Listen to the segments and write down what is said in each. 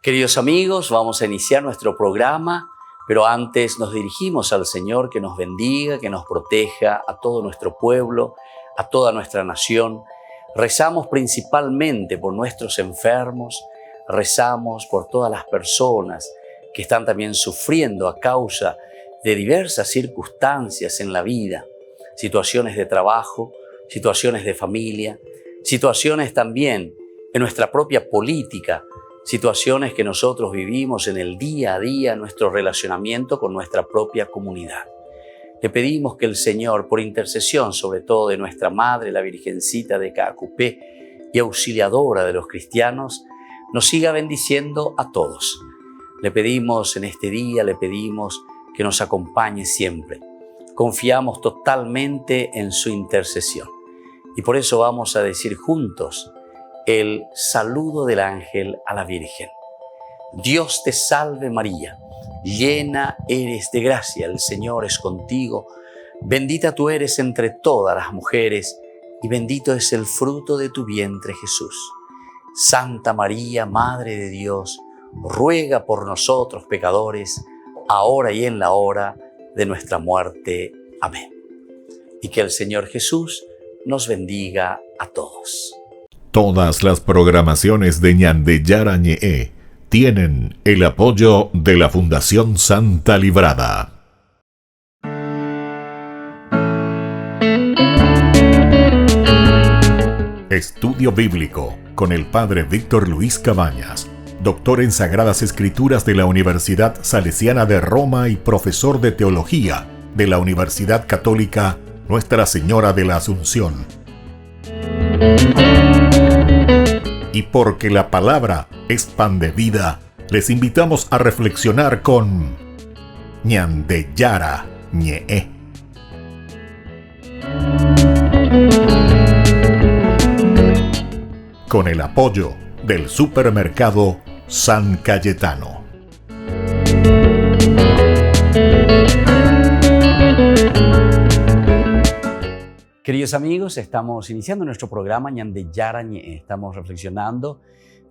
Queridos amigos, vamos a iniciar nuestro programa, pero antes nos dirigimos al Señor que nos bendiga, que nos proteja a todo nuestro pueblo, a toda nuestra nación. Rezamos principalmente por nuestros enfermos, rezamos por todas las personas que están también sufriendo a causa de diversas circunstancias en la vida, situaciones de trabajo, situaciones de familia, situaciones también en nuestra propia política, situaciones que nosotros vivimos en el día a día, nuestro relacionamiento con nuestra propia comunidad. Le pedimos que el Señor, por intercesión sobre todo de nuestra Madre, la Virgencita de Caacupé y auxiliadora de los cristianos, nos siga bendiciendo a todos. Le pedimos en este día, le pedimos que nos acompañe siempre. Confiamos totalmente en su intercesión. Y por eso vamos a decir juntos el saludo del ángel a la Virgen. Dios te salve María, llena eres de gracia, el Señor es contigo. Bendita tú eres entre todas las mujeres y bendito es el fruto de tu vientre Jesús. Santa María, Madre de Dios, ruega por nosotros pecadores, ahora y en la hora de nuestra muerte. Amén. Y que el Señor Jesús nos bendiga a todos. Todas las programaciones de Ñandeyara Ñe'e tienen el apoyo de la Fundación Santa Librada. Estudio Bíblico con el Padre Víctor Luis Cabañas, doctor en Sagradas Escrituras de la Universidad Salesiana de Roma y profesor de Teología de la Universidad Católica Nuestra Señora de la Asunción. Y porque la palabra es pan de vida, les invitamos a reflexionar con Ñandeyara Ñe'e. Con el apoyo del supermercado San Cayetano. Queridos amigos, estamos iniciando nuestro programa Ñandeyara Ñe'e. Estamos reflexionando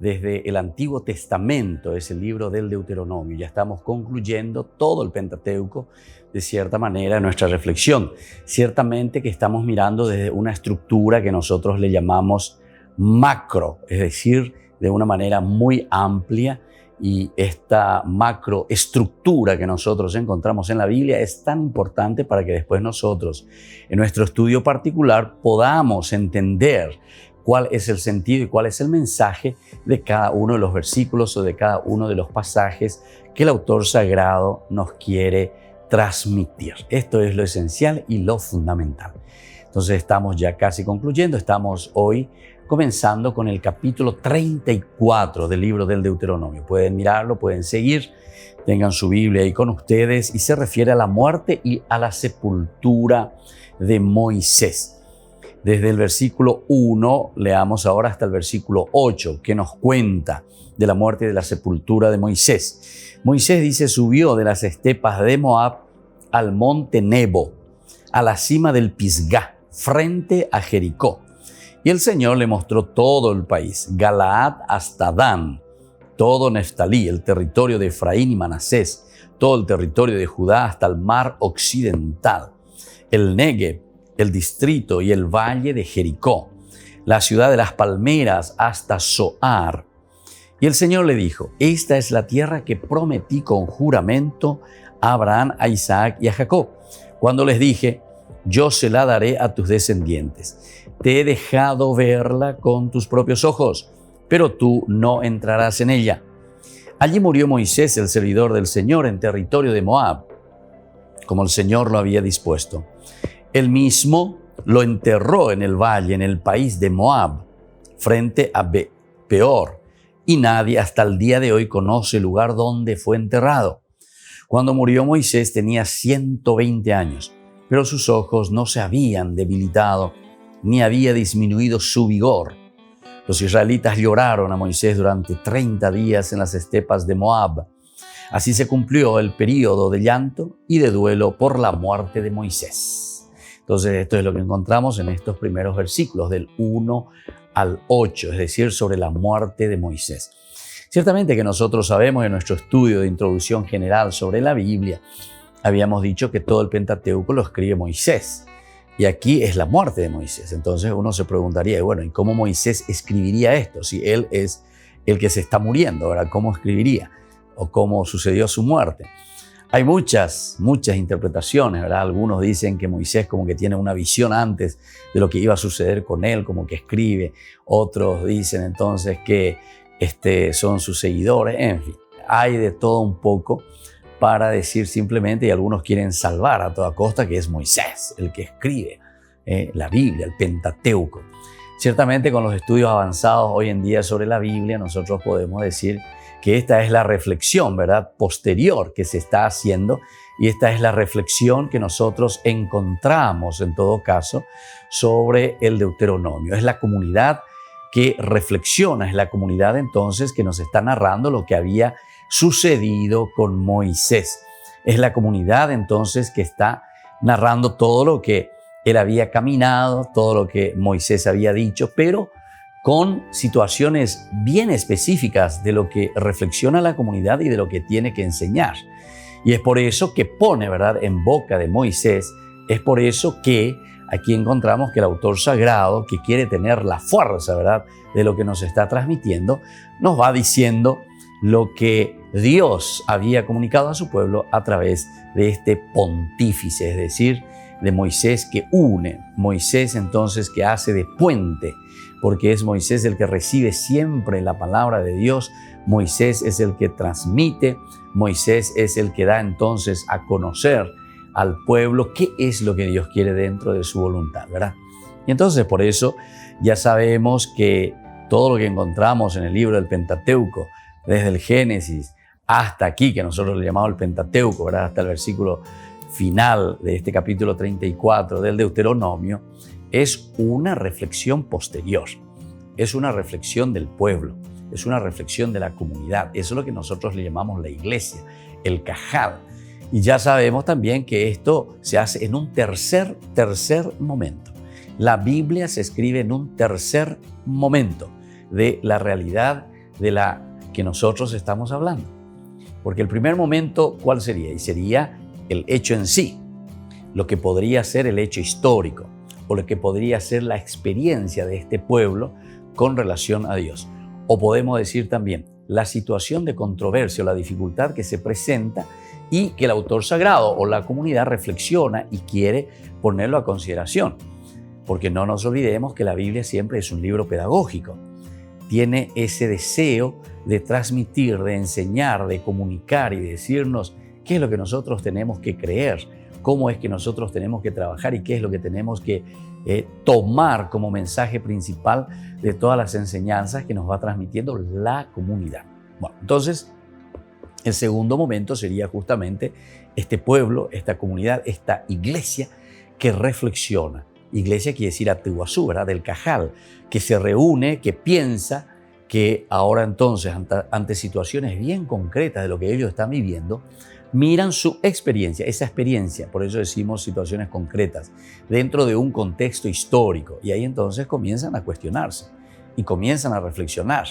desde el Antiguo Testamento, es el libro del Deuteronomio. Ya estamos concluyendo todo el Pentateuco, de cierta manera, nuestra reflexión. Ciertamente que estamos mirando desde una estructura que nosotros le llamamos macro, es decir, de una manera muy amplia. Y esta macroestructura que nosotros encontramos en la Biblia es tan importante para que después nosotros, en nuestro estudio particular, podamos entender cuál es el sentido y cuál es el mensaje de cada uno de los versículos o de cada uno de los pasajes que el autor sagrado nos quiere transmitir. Esto es lo esencial y lo fundamental. Entonces estamos ya casi concluyendo, estamos hoy comenzando con el capítulo 34 del libro del Deuteronomio. Pueden mirarlo, pueden seguir, tengan su Biblia ahí con ustedes y se refiere a la muerte y a la sepultura de Moisés. Desde el versículo 1, leamos ahora hasta el versículo 8, que nos cuenta de la muerte y de la sepultura de Moisés. Moisés dice, subió de las estepas de Moab al monte Nebo, a la cima del Pisgá, frente a Jericó. Y el Señor le mostró todo el país, Galaad hasta Dan, todo Neftalí, el territorio de Efraín y Manasés, todo el territorio de Judá hasta el mar occidental, el Negev, el distrito y el valle de Jericó, la ciudad de las palmeras hasta Zoar. Y el Señor le dijo, esta es la tierra que prometí con juramento a Abraham, a Isaac y a Jacob, cuando les dije, yo se la daré a tus descendientes. Te he dejado verla con tus propios ojos, pero tú no entrarás en ella. Allí murió Moisés, el servidor del Señor, en territorio de Moab, como el Señor lo había dispuesto. Él mismo lo enterró en el valle, en el país de Moab, frente a Peor, y nadie hasta el día de hoy conoce el lugar donde fue enterrado. Cuando murió Moisés tenía 120 años, pero sus ojos no se habían debilitado, ni había disminuido su vigor. Los israelitas lloraron a Moisés durante 30 días en las estepas de Moab. Así se cumplió el período de llanto y de duelo por la muerte de Moisés. Entonces, esto es lo que encontramos en estos primeros versículos, del 1 al 8, es decir, sobre la muerte de Moisés. Ciertamente que nosotros sabemos en nuestro estudio de introducción general sobre la Biblia, habíamos dicho que todo el Pentateuco lo escribe Moisés. Y aquí es la muerte de Moisés. Entonces uno se preguntaría, bueno, ¿y cómo Moisés escribiría esto? Si él es el que se está muriendo, ¿verdad? ¿Cómo escribiría? ¿O cómo sucedió su muerte? Hay muchas interpretaciones, ¿verdad? Algunos dicen que Moisés como que tiene una visión antes de lo que iba a suceder con él, como que escribe. Otros dicen entonces que son sus seguidores. En fin, hay de todo un poco para decir simplemente, y algunos quieren salvar a toda costa, que es Moisés el que escribe la Biblia, el Pentateuco. Ciertamente con los estudios avanzados hoy en día sobre la Biblia, nosotros podemos decir que esta es la reflexión, ¿verdad?, posterior que se está haciendo, y esta es la reflexión que nosotros encontramos en todo caso sobre el Deuteronomio. Es la comunidad que reflexiona, es la comunidad entonces que nos está narrando lo que había sucedido con Moisés. Es la comunidad entonces que está narrando todo lo que él había caminado, todo lo que Moisés había dicho, pero con situaciones bien específicas de lo que reflexiona la comunidad y de lo que tiene que enseñar. Y es por eso que pone, ¿verdad?, en boca de Moisés. Es por eso que aquí encontramos que el autor sagrado, que quiere tener la fuerza, ¿verdad?, de lo que nos está transmitiendo, nos va diciendo lo que Dios había comunicado a su pueblo a través de este pontífice, es decir, de Moisés que une, Moisés entonces que hace de puente, porque es Moisés el que recibe siempre la palabra de Dios, Moisés es el que transmite, Moisés es el que da entonces a conocer al pueblo qué es lo que Dios quiere dentro de su voluntad, ¿verdad? Y entonces por eso ya sabemos que todo lo que encontramos en el libro del Pentateuco, desde el Génesis hasta aquí, que nosotros le llamamos el Pentateuco, ¿verdad?, hasta el versículo final de este capítulo 34 del Deuteronomio, es una reflexión posterior, es una reflexión del pueblo, es una reflexión de la comunidad. Eso es lo que nosotros le llamamos la iglesia, el cajal. Y ya sabemos también que esto se hace en un tercer momento. La Biblia se escribe en un tercer momento de la realidad de la que nosotros estamos hablando. Porque el primer momento, ¿cuál sería? Y sería el hecho en sí, lo que podría ser el hecho histórico o lo que podría ser la experiencia de este pueblo con relación a Dios. O podemos decir también la situación de controversia o la dificultad que se presenta y que el autor sagrado o la comunidad reflexiona y quiere ponerlo a consideración. Porque no nos olvidemos que la Biblia siempre es un libro pedagógico. Tiene ese deseo de transmitir, de enseñar, de comunicar y de decirnos qué es lo que nosotros tenemos que creer, cómo es que nosotros tenemos que trabajar y qué es lo que tenemos que tomar como mensaje principal de todas las enseñanzas que nos va transmitiendo la comunidad. Bueno, entonces, el segundo momento sería justamente este pueblo, esta comunidad, esta iglesia que reflexiona. Iglesia quiere decir Atuazú, ¿verdad?, del cajal, que se reúne, que piensa, que ahora entonces, ante situaciones bien concretas de lo que ellos están viviendo, miran su experiencia, esa experiencia, por eso decimos situaciones concretas, dentro de un contexto histórico. Y ahí entonces comienzan a cuestionarse y comienzan a reflexionar.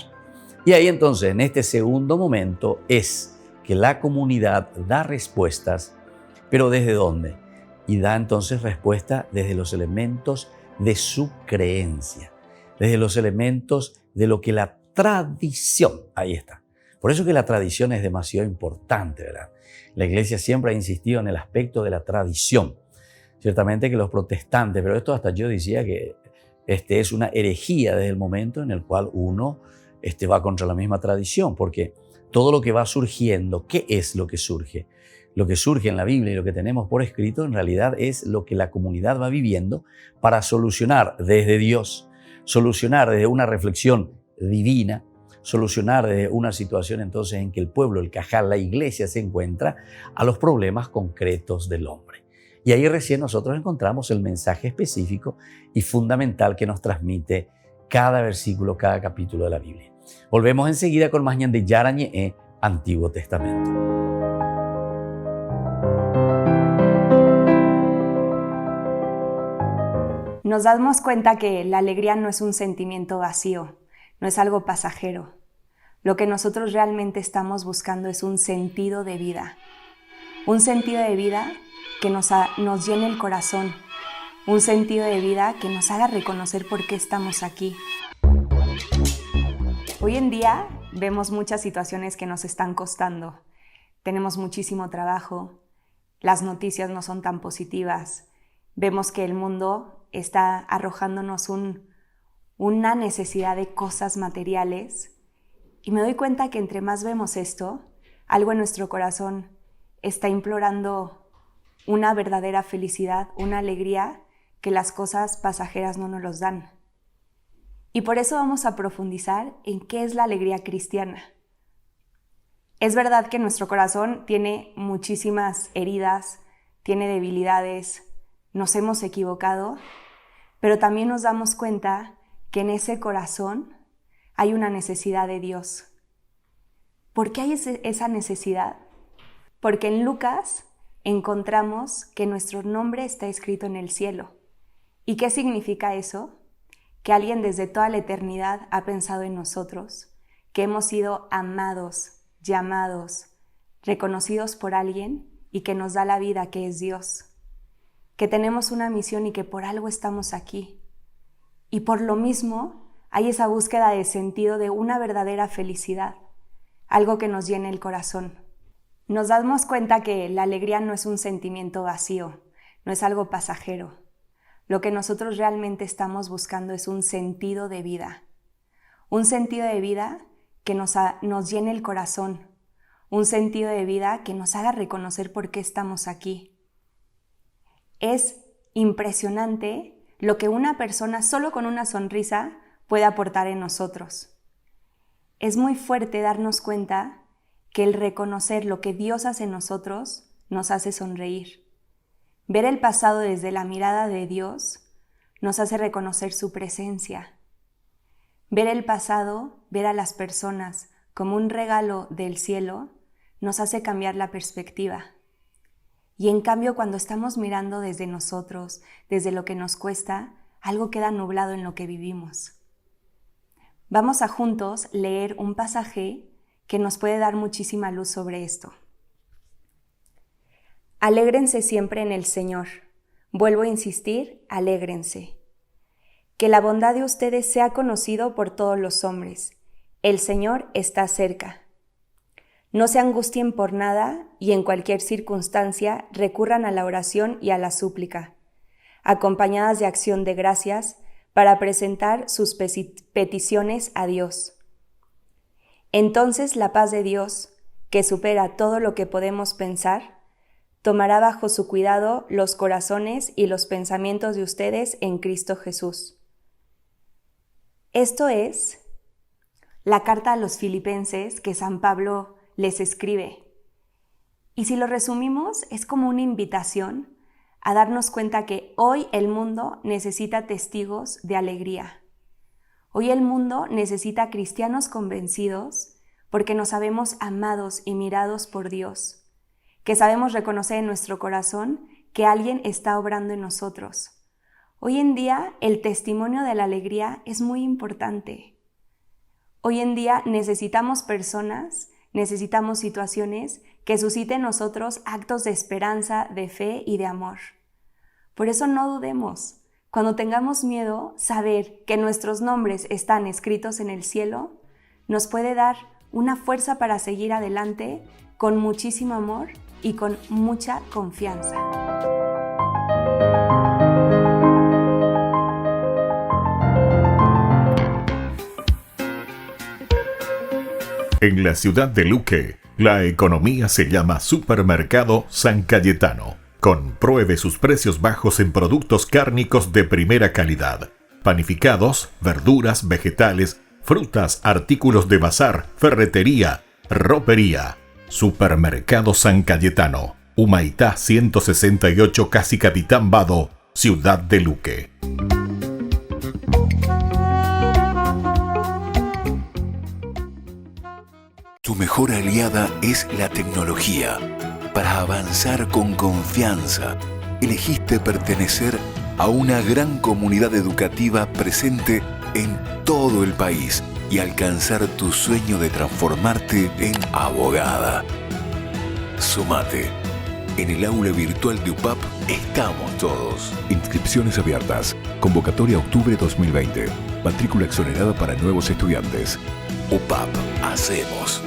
Y ahí entonces, en este segundo momento, es que la comunidad da respuestas, pero ¿desde dónde? Y da entonces respuesta desde los elementos de su creencia, desde los elementos de lo que la tradición, ahí está. Por eso que la tradición es demasiado importante, ¿verdad? La iglesia siempre ha insistido en el aspecto de la tradición. Ciertamente que los protestantes, pero esto hasta yo decía que es una herejía desde el momento en el cual uno va contra la misma tradición, porque todo lo que va surgiendo, ¿qué es lo que surge? Lo que surge en la Biblia y lo que tenemos por escrito en realidad es lo que la comunidad va viviendo para solucionar desde Dios, solucionar desde una reflexión divina, solucionar desde una situación entonces en que el pueblo, el cajal, la iglesia se encuentra a los problemas concretos del hombre. Y ahí recién nosotros encontramos el mensaje específico y fundamental que nos transmite cada versículo, cada capítulo de la Biblia. Volvemos enseguida con más ñande Yarañe, Antiguo Testamento. Nos damos cuenta que la alegría no es un sentimiento vacío, no es algo pasajero. lo que nosotros realmente estamos buscando es un sentido de vida. Un sentido de vida que nos llene el corazón. Un sentido de vida que nos haga reconocer por qué estamos aquí. Hoy en día vemos muchas situaciones que nos están costando. Tenemos muchísimo trabajo, las noticias no son tan positivas. Vemos que el mundo está arrojándonos una necesidad de cosas materiales. Y me doy cuenta que entre más vemos esto, algo en nuestro corazón está implorando una verdadera felicidad, una alegría que las cosas pasajeras no nos los dan. Y por eso vamos a profundizar en qué es la alegría cristiana. Es verdad que nuestro corazón tiene muchísimas heridas, tiene debilidades, nos hemos equivocado, pero también nos damos cuenta que en ese corazón hay una necesidad de Dios. ¿Por qué hay esa necesidad? Porque en Lucas encontramos que nuestro nombre está escrito en el cielo. ¿Y qué significa eso? Que alguien desde toda la eternidad ha pensado en nosotros, que hemos sido amados, llamados, reconocidos por alguien y que nos da la vida, que es Dios. Que tenemos una misión y que por algo estamos aquí. Y por lo mismo hay esa búsqueda de sentido, de una verdadera felicidad, algo que nos llene el corazón. Nos damos cuenta que la alegría no es un sentimiento vacío, no es algo pasajero. Lo que nosotros realmente estamos buscando es un sentido de vida. Un sentido de vida que nos llene el corazón. Un sentido de vida que nos haga reconocer por qué estamos aquí. Es impresionante lo que una persona solo con una sonrisa puede aportar en nosotros. Es muy fuerte darnos cuenta que el reconocer lo que Dios hace en nosotros nos hace sonreír. Ver el pasado desde la mirada de Dios nos hace reconocer su presencia. Ver el pasado, ver a las personas como un regalo del cielo, nos hace cambiar la perspectiva. Y en cambio, cuando estamos mirando desde nosotros, desde lo que nos cuesta, algo queda nublado en lo que vivimos. Vamos a juntos leer un pasaje que nos puede dar muchísima luz sobre esto. Alégrense siempre en el Señor. Vuelvo a insistir, alégrense. Que la bondad de ustedes sea conocido por todos los hombres. El Señor está cerca. No se angustien por nada y en cualquier circunstancia recurran a la oración y a la súplica, acompañadas de acción de gracias para presentar sus peticiones a Dios. Entonces la paz de Dios, que supera todo lo que podemos pensar, tomará bajo su cuidado los corazones y los pensamientos de ustedes en Cristo Jesús. Esto es la carta a los Filipenses que San Pablo les escribe. Y si lo resumimos, es como una invitación a darnos cuenta que hoy el mundo necesita testigos de alegría. Hoy el mundo necesita cristianos convencidos porque nos sabemos amados y mirados por Dios, que sabemos reconocer en nuestro corazón que alguien está obrando en nosotros. Hoy en día el testimonio de la alegría es muy importante. Hoy en día necesitamos personas, necesitamos situaciones que susciten en nosotros actos de esperanza, de fe y de amor. Por eso no dudemos. Cuando tengamos miedo, saber que nuestros nombres están escritos en el cielo nos puede dar una fuerza para seguir adelante con muchísimo amor y con mucha confianza. En la ciudad de Luque, la economía se llama Supermercado San Cayetano. Compruebe sus precios bajos en productos cárnicos de primera calidad. Panificados, verduras, vegetales, frutas, artículos de bazar, ferretería, ropería. Supermercado San Cayetano, Humaitá 168, Casi Capitán Vado, Ciudad de Luque. Tu mejor aliada es la tecnología. Para avanzar con confianza, elegiste pertenecer a una gran comunidad educativa presente en todo el país, y alcanzar tu sueño de transformarte en abogada. Sumate. En el aula virtual de UPAP estamos todos. Inscripciones abiertas. Convocatoria octubre 2020. Matrícula exonerada para nuevos estudiantes. UPAP, hacemos.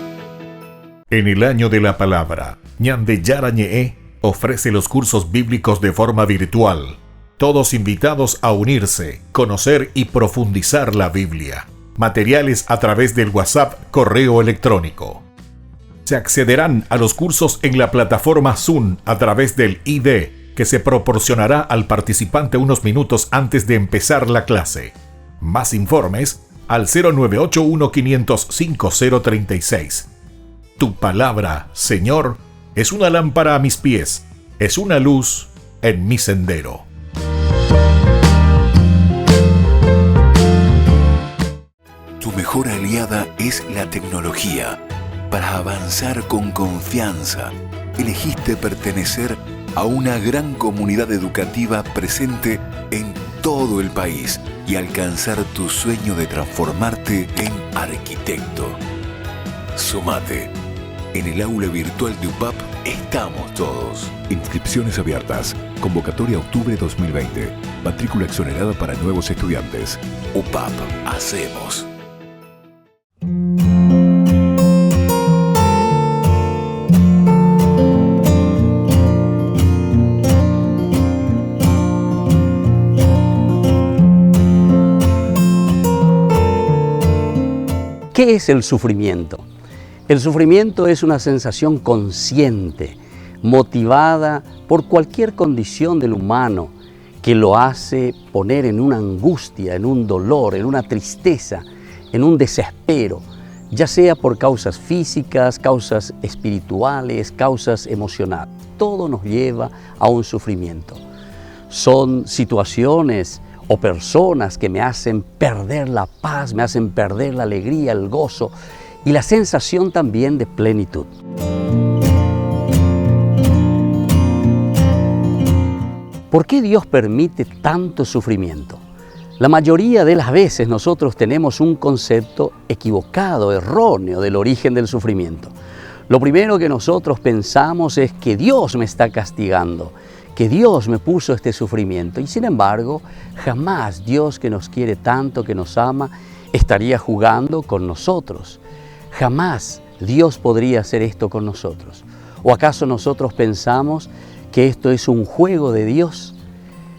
En el año de la palabra, Ñande Yara Ñe'e ofrece los cursos bíblicos de forma virtual. Todos invitados a unirse, conocer y profundizar la Biblia. Materiales a través del WhatsApp, correo electrónico. Se accederán a los cursos en la plataforma Zoom a través del ID que se proporcionará al participante unos minutos antes de empezar la clase. Más informes al 0981-500-5036. Tu palabra, Señor, es una lámpara a mis pies, es una luz en mi sendero. Tu mejor aliada es la tecnología. Para avanzar con confianza, elegiste pertenecer a una gran comunidad educativa presente en todo el país y alcanzar tu sueño de transformarte en arquitecto. Sumate. En el aula virtual de UPAP estamos todos. Inscripciones abiertas. Convocatoria octubre 2020. Matrícula exonerada para nuevos estudiantes. UPAP, hacemos. ¿Qué es el sufrimiento? El sufrimiento es una sensación consciente, motivada por cualquier condición del humano que lo hace poner en una angustia, en un dolor, en una tristeza, en un desespero, ya sea por causas físicas, causas espirituales, causas emocionales. Todo nos lleva a un sufrimiento. Son situaciones o personas que me hacen perder la paz, me hacen perder la alegría, el gozo y la sensación también de plenitud. ¿Por qué Dios permite tanto sufrimiento? La mayoría de las veces nosotros tenemos un concepto equivocado, erróneo del origen del sufrimiento. Lo primero que nosotros pensamos es que Dios me está castigando, que Dios me puso este sufrimiento. Y sin embargo, jamás Dios, que nos quiere tanto, que nos ama, estaría jugando con nosotros. Jamás Dios podría hacer esto con nosotros. ¿O acaso nosotros pensamos que esto es un juego de Dios?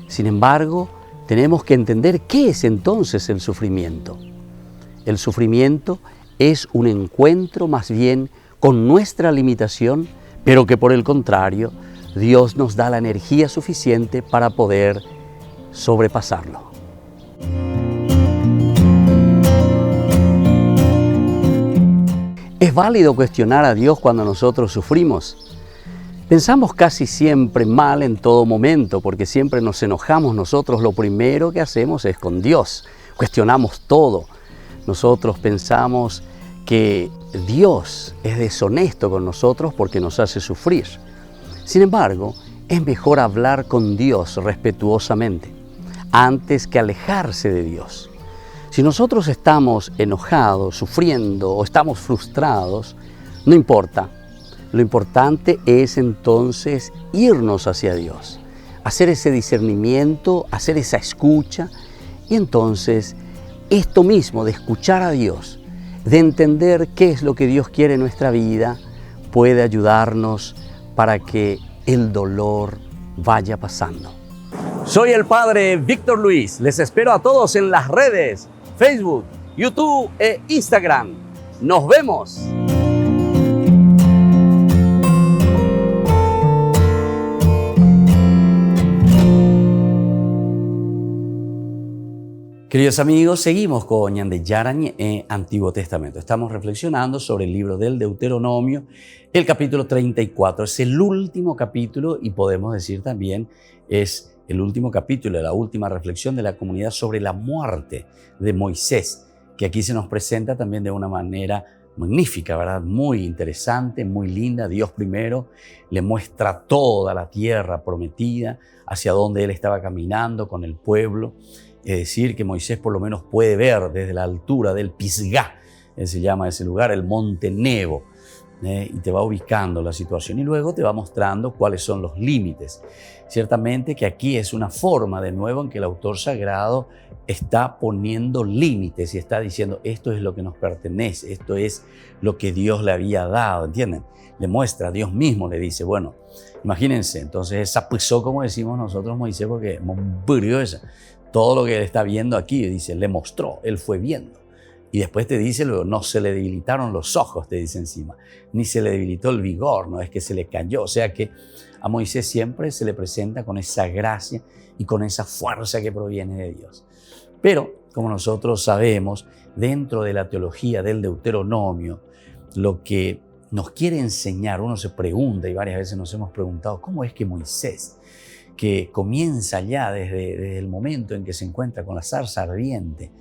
Sin embargo, tenemos que entender qué es entonces el sufrimiento. El sufrimiento es un encuentro más bien con nuestra limitación, pero que por el contrario, Dios nos da la energía suficiente para poder sobrepasarlo. ¿Es válido cuestionar a Dios cuando nosotros sufrimos? Pensamos casi siempre mal en todo momento, porque siempre nos enojamos. Nosotros lo primero que hacemos es con Dios. Cuestionamos todo. Nosotros pensamos que Dios es deshonesto con nosotros porque nos hace sufrir. Sin embargo, es mejor hablar con Dios respetuosamente antes que alejarse de Dios. Si nosotros estamos enojados, sufriendo o estamos frustrados, no importa. Lo importante es entonces irnos hacia Dios, hacer ese discernimiento, hacer esa escucha y entonces esto mismo de escuchar a Dios, de entender qué es lo que Dios quiere en nuestra vida, puede ayudarnos para que el dolor vaya pasando. Soy el Padre Víctor Luis. Les espero a todos en las redes, Facebook, YouTube e Instagram. ¡Nos vemos! Queridos amigos, seguimos con Ñande Yara Ñe'e, Antiguo Testamento. Estamos reflexionando sobre el libro del Deuteronomio, el capítulo 34. Es el último capítulo y podemos decir también es el último capítulo, la última reflexión de la comunidad sobre la muerte de Moisés, que aquí se nos presenta también de una manera magnífica, ¿verdad? Muy interesante, muy linda. Dios primero le muestra toda la tierra prometida, hacia donde él estaba caminando con el pueblo. Es decir, que Moisés por lo menos puede ver desde la altura del Pisgah, se llama ese lugar, el monte Nebo, y te va ubicando la situación y luego te va mostrando cuáles son los límites. Ciertamente que aquí es una forma de nuevo en que el autor sagrado está poniendo límites y está diciendo esto es lo que nos pertenece, esto es lo que Dios le había dado, ¿entienden? Le muestra, Dios mismo le dice, bueno, imagínense, entonces sapizó, como decimos nosotros, Moisés, porque murió esa. Todo lo que él está viendo aquí, dice, le mostró, él fue viendo. Y después te dice, luego, no se le debilitaron los ojos, te dice encima, ni se le debilitó el vigor, no es que se le cayó. O sea que a Moisés siempre se le presenta con esa gracia y con esa fuerza que proviene de Dios. Pero, como nosotros sabemos, dentro de la teología del Deuteronomio, lo que nos quiere enseñar, uno se pregunta, y varias veces nos hemos preguntado, ¿cómo es que Moisés, que comienza ya desde el momento en que se encuentra con la zarza ardiente,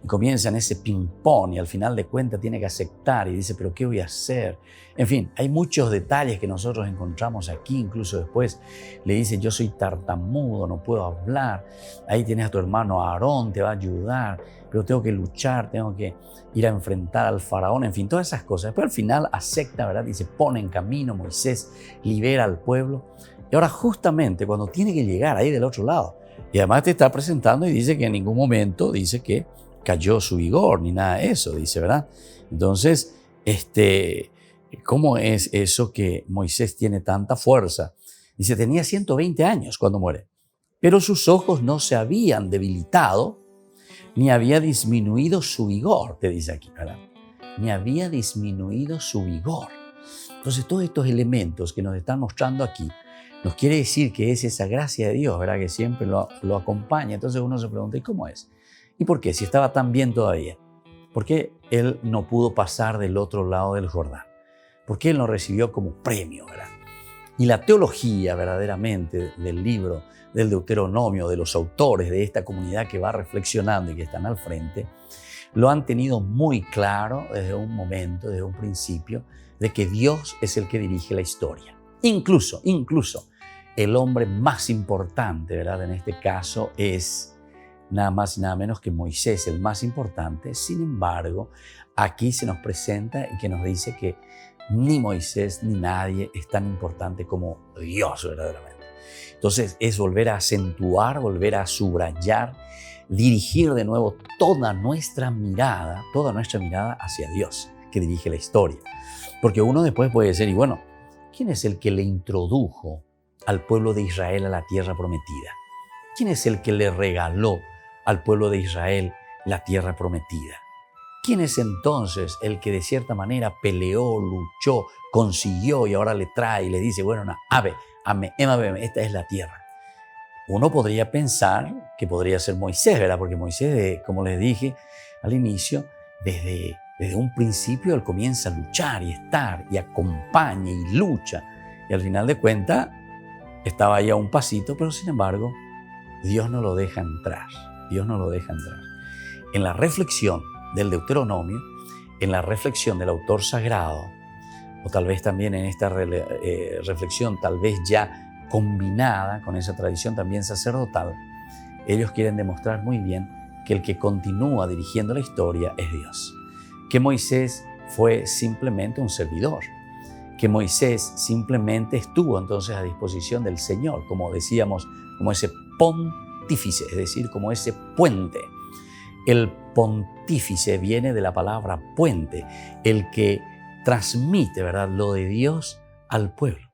y comienza en ese ping-pong y al final de cuentas tiene que aceptar y dice, ¿pero qué voy a hacer? En fin, hay muchos detalles que nosotros encontramos aquí, incluso después le dice, yo soy tartamudo, no puedo hablar, ahí tienes a tu hermano Aarón, te va a ayudar, pero tengo que luchar, tengo que ir a enfrentar al faraón, en fin, todas esas cosas. Después al final acepta, ¿verdad? Y se pone en camino, Moisés libera al pueblo. Y ahora justamente cuando tiene que llegar ahí del otro lado, y además te está presentando y dice que en ningún momento dice que cayó su vigor, ni nada de eso, dice, ¿verdad? Entonces, ¿cómo es eso que Moisés tiene tanta fuerza? Dice, tenía 120 años cuando muere, pero sus ojos no se habían debilitado, ni había disminuido su vigor, te dice aquí, ¿verdad? Ni había disminuido su vigor. Entonces, todos estos elementos que nos están mostrando aquí, nos quiere decir que es esa gracia de Dios, ¿verdad? Que siempre lo acompaña. Entonces uno se pregunta, ¿y cómo es? ¿Y por qué? Si estaba tan bien todavía. ¿Por qué él no pudo pasar del otro lado del Jordán? ¿Por qué él no recibió como premio, verdad? Y la teología verdaderamente del libro del Deuteronomio, de los autores de esta comunidad que va reflexionando y que están al frente, lo han tenido muy claro desde un momento, desde un principio, de que Dios es el que dirige la historia. Incluso, el hombre más importante, ¿verdad? En este caso es nada más y nada menos que Moisés, el más importante. Sin embargo, aquí se nos presenta y que nos dice que ni Moisés ni nadie es tan importante como Dios verdaderamente. Entonces es volver a acentuar, volver a subrayar, dirigir de nuevo toda nuestra mirada hacia Dios, que dirige la historia. Porque uno después puede decir, y bueno, ¿quién es el que le introdujo al pueblo de Israel a la tierra prometida? ¿Quién es el que le regaló al pueblo de Israel la tierra prometida? ¿Quién es entonces el que de cierta manera peleó, luchó, consiguió y ahora le trae y le dice, bueno, esta es la tierra? Uno podría pensar que podría ser Moisés, ¿verdad? Porque Moisés, como les dije al inicio, desde un principio él comienza a luchar y estar y acompaña y lucha. Y al final de cuentas estaba ahí a un pasito, pero sin embargo Dios no lo deja entrar. Dios no lo deja entrar. En la reflexión del Deuteronomio, en la reflexión del autor sagrado, o tal vez también en esta reflexión tal vez ya combinada con esa tradición también sacerdotal, ellos quieren demostrar muy bien que el que continúa dirigiendo la historia es Dios. Que Moisés fue simplemente un servidor, que Moisés simplemente estuvo entonces a disposición del Señor, como decíamos, como ese pontífice, es decir, como ese puente. El pontífice viene de la palabra puente, el que transmite, ¿verdad?, lo de Dios al pueblo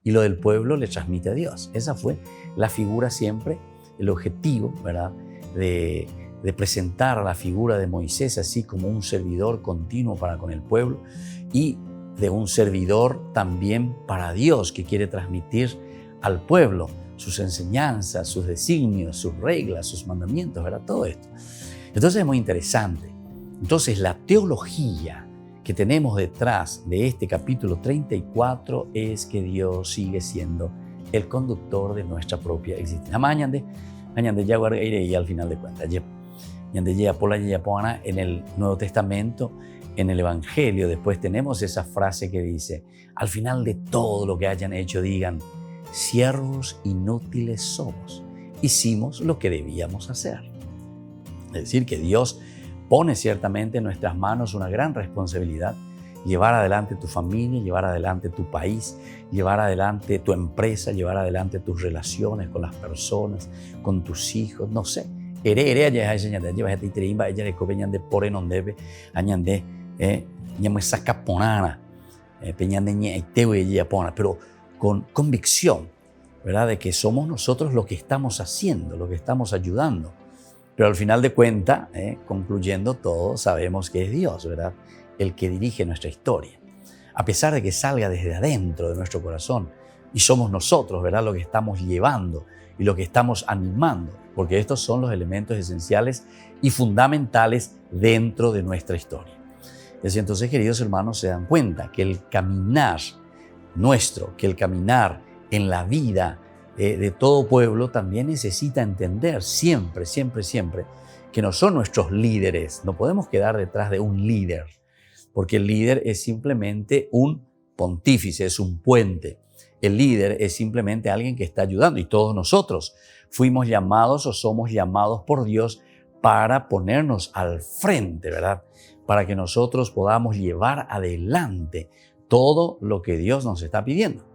y lo del pueblo le transmite a Dios. Esa fue la figura siempre, el objetivo, ¿verdad?, de presentar a la figura de Moisés así como un servidor continuo para con el pueblo y de un servidor también para Dios que quiere transmitir al pueblo sus enseñanzas, sus designios, sus reglas, sus mandamientos, ¿verdad? Todo esto. Entonces es muy interesante. Entonces la teología que tenemos detrás de este capítulo 34 es que Dios sigue siendo el conductor de nuestra propia existencia. Y al final de cuentas, en el Nuevo Testamento, en el Evangelio, después tenemos esa frase que dice, al final de todo lo que hayan hecho, digan, siervos inútiles somos, hicimos lo que debíamos hacer. Es decir, que Dios pone ciertamente en nuestras manos una gran responsabilidad: llevar adelante tu familia, llevar adelante tu país, llevar adelante tu empresa, llevar adelante tus relaciones con las personas, con tus hijos, no sé. Ere allá ñande lleva gente itreimba ella de cope ñande por enondebe añande ñame sacaponana peñande ñaiteu ella pona, pero con convicción, ¿verdad? De que somos nosotros lo que estamos haciendo, lo que estamos ayudando. Pero al final de cuentas, concluyendo todo, sabemos que es Dios, ¿verdad?, el que dirige nuestra historia. A pesar de que salga desde adentro de nuestro corazón, y somos nosotros, ¿verdad?, lo que estamos llevando y lo que estamos animando, porque estos son los elementos esenciales y fundamentales dentro de nuestra historia. Y entonces, queridos hermanos, se dan cuenta que el caminar nuestro, que el caminar en la vida de todo pueblo también necesita entender siempre, siempre, siempre que no son nuestros líderes. No podemos quedar detrás de un líder, porque el líder es simplemente un pontífice, es un puente. El líder es simplemente alguien que está ayudando, y todos nosotros fuimos llamados o somos llamados por Dios para ponernos al frente, ¿verdad? Para que nosotros podamos llevar adelante todo lo que Dios nos está pidiendo.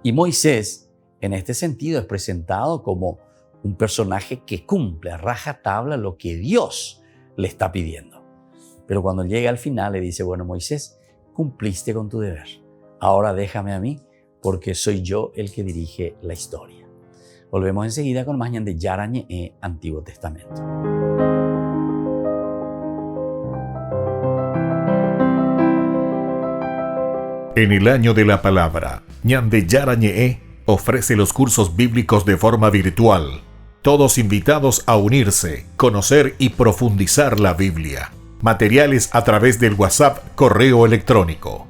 Y Moisés, en este sentido, es presentado como un personaje que cumple a rajatabla lo que Dios le está pidiendo. Pero cuando llega al final le dice: bueno, Moisés, cumpliste con tu deber. Ahora déjame a mí, porque soy yo el que dirige la historia. Volvemos enseguida con más ñande Yara ñe'e Antiguo Testamento. En el año de la palabra, ñande Yara ñe'e ofrece los cursos bíblicos de forma virtual. Todos invitados a unirse, conocer y profundizar la Biblia. Materiales a través del WhatsApp, correo electrónico.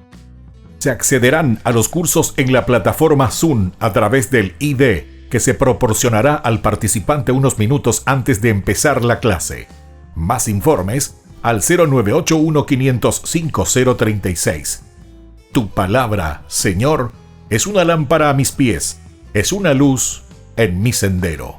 Se accederán a los cursos en la plataforma Zoom a través del ID, que se proporcionará al participante unos minutos antes de empezar la clase. Más informes al 0981-500-5036. Tu palabra, Señor, es una lámpara a mis pies, es una luz en mi sendero.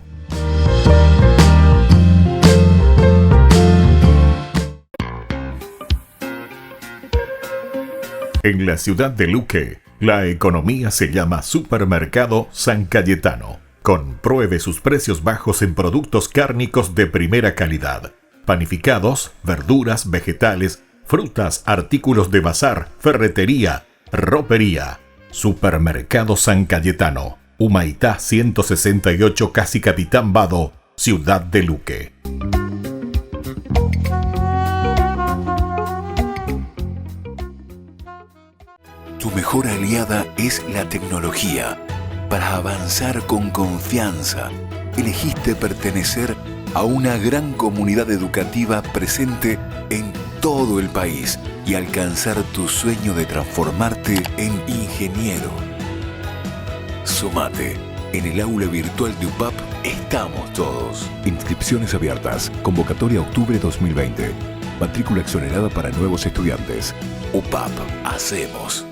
En la ciudad de Luque, la economía se llama Supermercado San Cayetano. Compruebe sus precios bajos en productos cárnicos de primera calidad. Panificados, verduras, vegetales, frutas, artículos de bazar, ferretería, ropería. Supermercado San Cayetano, Humaitá 168, casi Capitán Vado, ciudad de Luque. Tu mejor aliada es la tecnología. Para avanzar con confianza, elegiste pertenecer a una gran comunidad educativa presente en todo el país y alcanzar tu sueño de transformarte en ingeniero. Sumate. En el aula virtual de UPAP estamos todos. Inscripciones abiertas. Convocatoria octubre 2020. Matrícula exonerada para nuevos estudiantes. UPAP. Hacemos.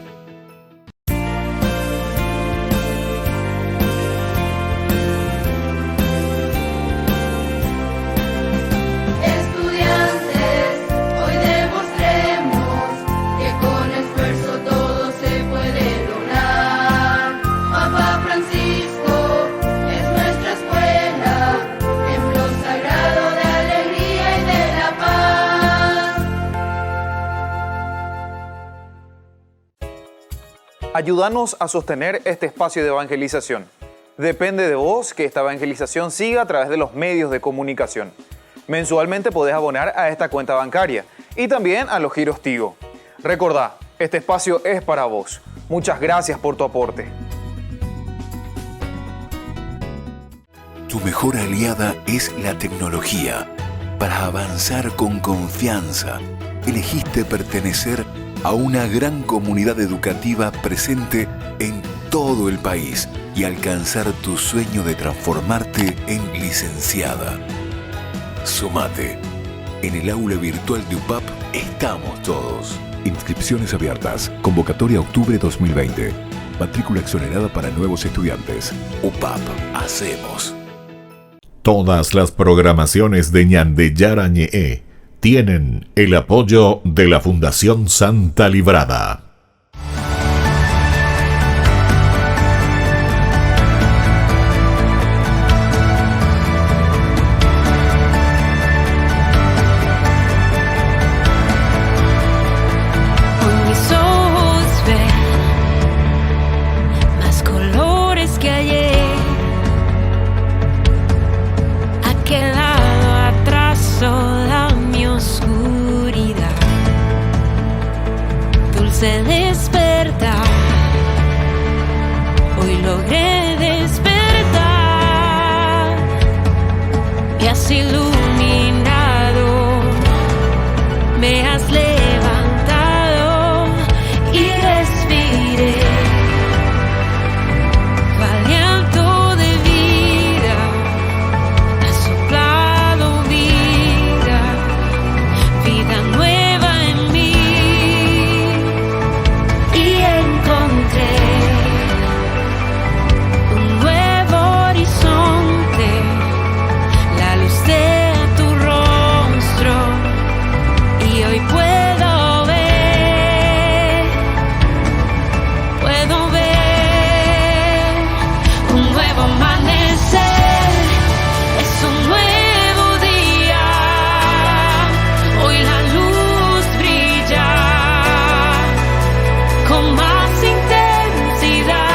Ayúdanos a sostener este espacio de evangelización. Depende de vos que esta evangelización siga a través de los medios de comunicación. Mensualmente podés abonar a esta cuenta bancaria y también a los giros Tigo. Recordá, este espacio es para vos. Muchas gracias por tu aporte. Tu mejor aliada es la tecnología. Para avanzar con confianza, elegiste pertenecer a una gran comunidad educativa presente en todo el país y alcanzar tu sueño de transformarte en licenciada. Sumate. En el aula virtual de UPAP estamos todos. Inscripciones abiertas. Convocatoria octubre 2020. Matrícula exonerada para nuevos estudiantes. UPAP. Hacemos. Todas las programaciones de Ñande Yara Ñe'e tienen el apoyo de la Fundación Santa Librada. Se despertar, hoy logré despertar, me has iluminado, me has levantado y respiré tu aliento de vida, has soplado vida, vida nueva en mí. Un nuevo horizonte, la luz de tu rostro, y hoy puedo ver un nuevo amanecer, es un nuevo día, hoy la luz brilla con más intensidad,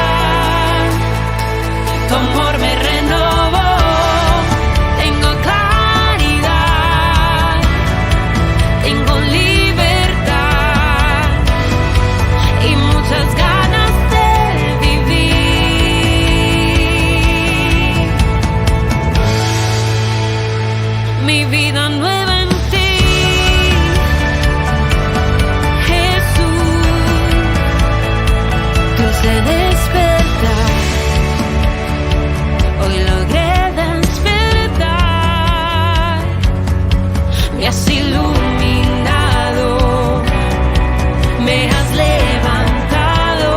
tu amor me renovó, tengo claridad, tengo libertad y muchas ganas de vivir mi vida nueva en ti, Jesús. Dulce despertar, hoy logré despertar, me has iluminado, me has levantado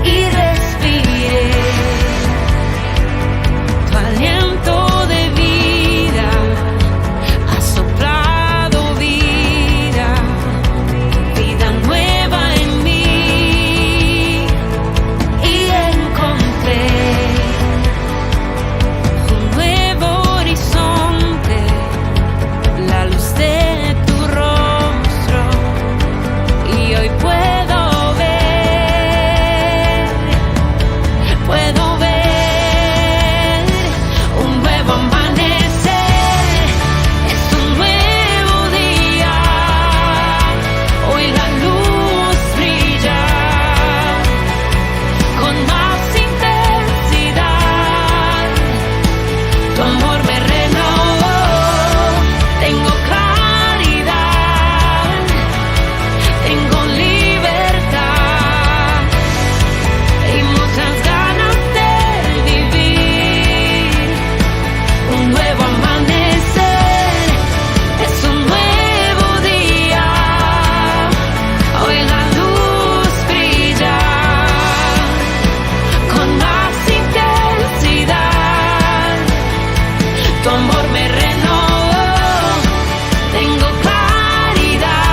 y respiré tu aliento de vida, has soplado vida, vida nueva en mí. Y encontré un nuevo horizonte, la luz de tu rostro, y hoy puedo ver un nuevo amanecer, es un nuevo día, hoy la luz brilla con más intensidad, tu amor me renovó, tengo claridad, tengo libertad y muchas ganas de vivir un nuevo amanecer, es un nuevo día, hoy la luz brilla con más intensidad, tu amor me renovó, tengo claridad,